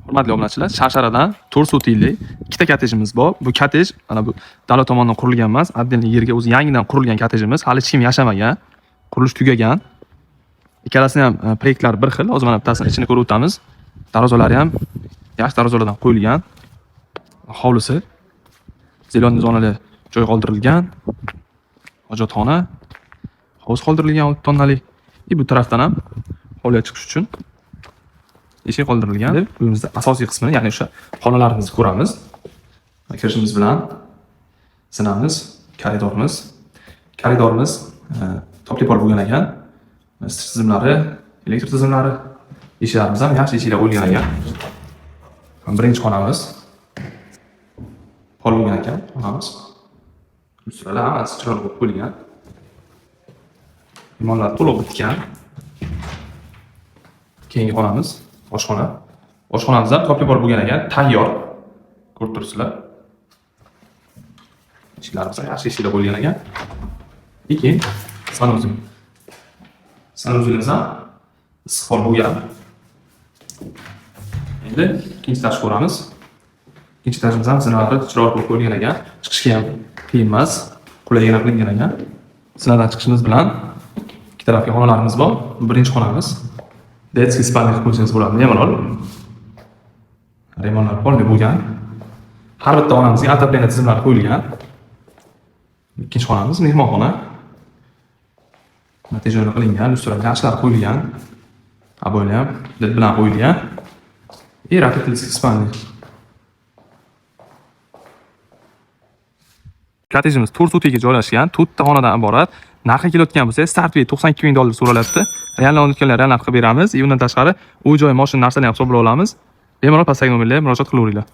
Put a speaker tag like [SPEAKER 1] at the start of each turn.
[SPEAKER 1] Hurmatli obunachilar, Sharsharadan 4 sotilli ikkita kottejimiz bor. Bu kottej mana bu davlat tomonidan qurilgan emas, отдельный yerga o'zi yangidan qurilgan kottejimiz. Hali hech kim yashamagan. Qurilish tugagan. Ikkalasining ham proyektlari bir xil. Hozir mana bittasini ichini ko'rib o'tamiz. Darvozalari ham yaxshi darvozalardan qo'yilgan. Hovlisi zeleniy zonalar joy qoldirilgan. Hojatxona, hovuz qoldirilgan 6 tonnalik. Bu tarafdan ham hovliga chiqish uchun eshik qoldirilgan. Uyimizda asosiy qismini, ya'ni o'sha xonalarimizni ko'ramiz. Kirishimiz bilan sinamiz, koridorimiz topli-pol bo'lgan ekan. Isitish tizimlari, elektr tizimlari, eshiklarimiz ham yaxshi eshiklar qo'yilgan ekan. Birinchi xonamiz pol bo'lgan ekan, xonamiz. Ustilar hammasi chiroyli bo'lib qo'yilgan. Limonlar to'liq bitgan. Keyingi xonamiz oshxona. Oshxonamiz ham topli-pol bo'lgan ekan, tayyor. Ko'rib turibsizlar. Eshiklarimiz ham yaxshi eshiklar bo'lgan ekan. Keyin sanuzilimiz ham issiqxona bo'lgan. Endi ikkinchi etajni ko'ramiz. Ikkinchi etajimiz ham zinalar chiroyli bo'lib qo'yilgan ekan. Chiqishga ham qiyin emas, qulaygina qilingan ekan. Zinadan chiqishimiz bilan ikki tarafga xonalarimiz bor. Birinchi xonamiz детский spalni qilib qo'ysangiz bo'ladi, bemalol. Remontlar полный bo'lgan. Har bitta xonamizga отопление tizimlari qo'yilgan. Ikkinchi xonamiz mehmonxona. Natijali qilingan, ustiga yaxshilar qo'yilgan. Aboylar ham led bilan qo'yilgan. Rotativskiy spalni. Kottejimiz 4 sutiga joylashgan, 4 ta xonadan iborat. Narxi kelayotgan bo'lsa, start fee $92,000 so'ralyapti. Realni olinganlar realni qilib beramiz. Undan tashqari, uy joy, mashina narsalarni ham hisoblab olamiz. Bemalol pastdagi nomerlarga murojaat qilaveringlar.